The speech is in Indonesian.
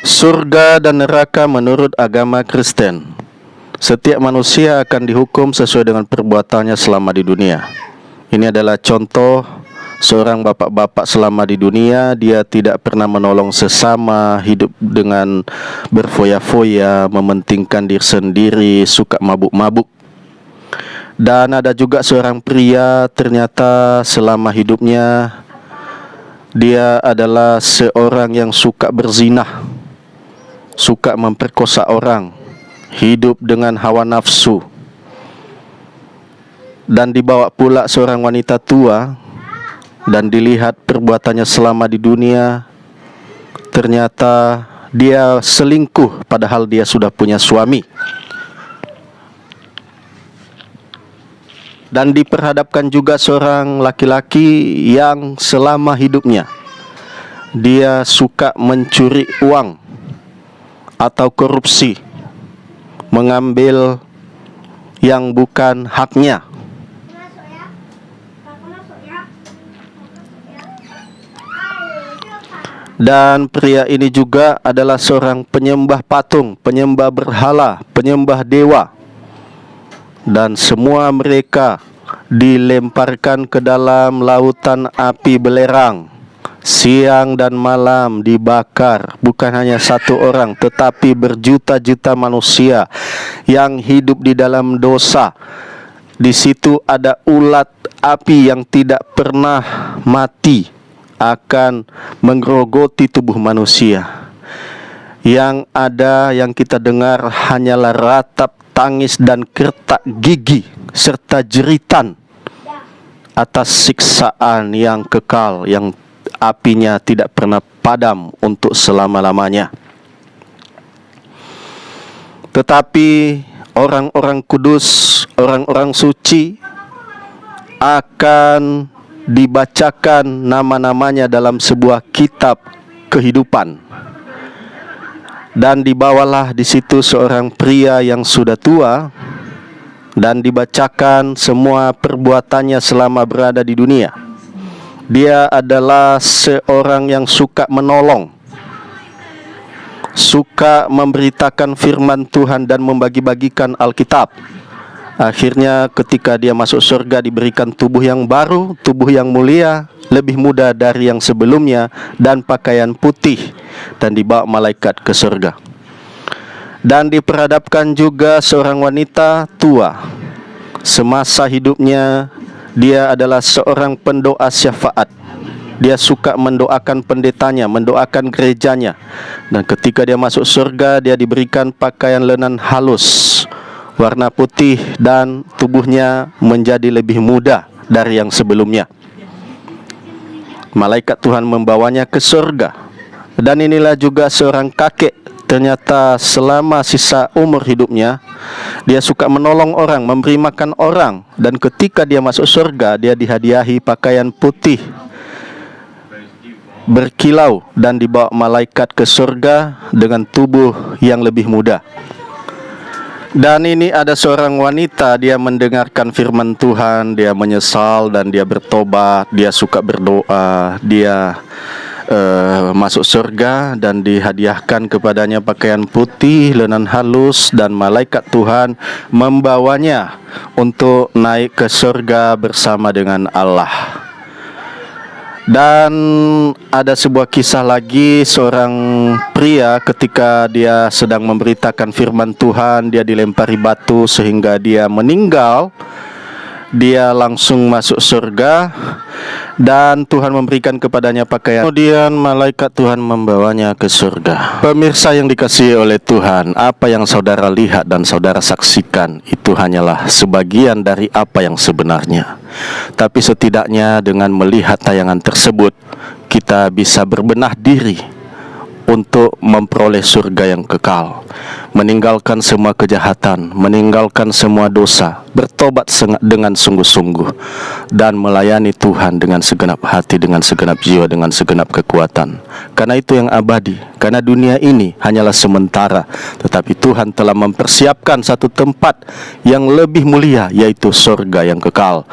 Surga dan neraka menurut agama Kristen. Setiap manusia akan dihukum sesuai dengan perbuatannya selama di dunia. Ini adalah contoh seorang bapak-bapak selama di dunia. Dia tidak pernah menolong sesama, hidup dengan berfoya-foya, mementingkan diri sendiri, suka mabuk-mabuk. Dan ada juga seorang pria, ternyata selama hidupnya dia adalah seorang yang suka berzinah, suka memperkosa orang, hidup dengan hawa nafsu. Dan dibawa pula seorang wanita tua dan dilihat perbuatannya selama di dunia. Ternyata dia selingkuh padahal dia sudah punya suami. Dan diperhadapkan juga seorang laki-laki yang selama hidupnya dia suka mencuri uang atau korupsi, mengambil yang bukan haknya. Dan pria ini juga adalah seorang penyembah patung, penyembah berhala, penyembah dewa. Dan semua mereka dilemparkan ke dalam lautan api belerang. Siang dan malam dibakar. Bukan hanya satu orang, tetapi berjuta-juta manusia yang hidup di dalam dosa. Di situ ada ulat api yang tidak pernah mati, akan menggerogoti tubuh manusia. Yang ada, yang kita dengar hanyalah ratap tangis dan kertak gigi serta jeritan atas siksaan yang kekal, yang apinya tidak pernah padam untuk selama-lamanya. Tetapi orang-orang kudus, orang-orang suci akan dibacakan nama-namanya dalam sebuah kitab kehidupan. Dan dibawalah di situ seorang pria yang sudah tua dan dibacakan semua perbuatannya selama berada di dunia. Dia adalah seorang yang suka menolong, suka memberitakan firman Tuhan dan membagi-bagikan Alkitab. Akhirnya ketika dia masuk surga diberikan tubuh yang baru, tubuh yang mulia, lebih muda dari yang sebelumnya, dan pakaian putih, dan dibawa malaikat ke surga. Dan diperhadapkan juga seorang wanita tua. Semasa hidupnya dia adalah seorang pendoa syafaat. Dia suka mendoakan pendetanya, mendoakan gerejanya. Dan ketika dia masuk surga, dia diberikan pakaian lenan halus, warna putih, dan tubuhnya menjadi lebih muda dari yang sebelumnya. Malaikat Tuhan membawanya ke surga. Dan inilah juga seorang kakek. Ternyata selama sisa umur hidupnya dia suka menolong orang, memberi makan orang. Dan ketika dia masuk surga, dia dihadiahi pakaian putih berkilau dan dibawa malaikat ke surga dengan tubuh yang lebih muda. Dan ini ada seorang wanita, dia mendengarkan firman Tuhan, dia menyesal dan dia bertobat, dia suka berdoa, dia masuk surga dan dihadiahkan kepadanya pakaian putih, lenan halus, dan malaikat Tuhan membawanya untuk naik ke surga bersama dengan Allah. Dan ada sebuah kisah lagi, seorang pria ketika dia sedang memberitakan firman Tuhan, dia dilempari batu sehingga dia meninggal. Dia langsung masuk surga dan Tuhan memberikan kepadanya pakaian. Kemudian malaikat Tuhan membawanya ke surga. Pemirsa yang dikasihi oleh Tuhan, apa yang saudara lihat dan saudara saksikan itu hanyalah sebagian dari apa yang sebenarnya. Tapi setidaknya dengan melihat tayangan tersebut, kita bisa berbenah diri untuk memperoleh surga yang kekal, meninggalkan semua kejahatan, meninggalkan semua dosa, bertobat dengan sungguh-sungguh, dan melayani Tuhan dengan segenap hati, dengan segenap jiwa, dengan segenap kekuatan. Karena itu yang abadi, karena dunia ini hanyalah sementara, tetapi Tuhan telah mempersiapkan satu tempat yang lebih mulia, yaitu surga yang kekal.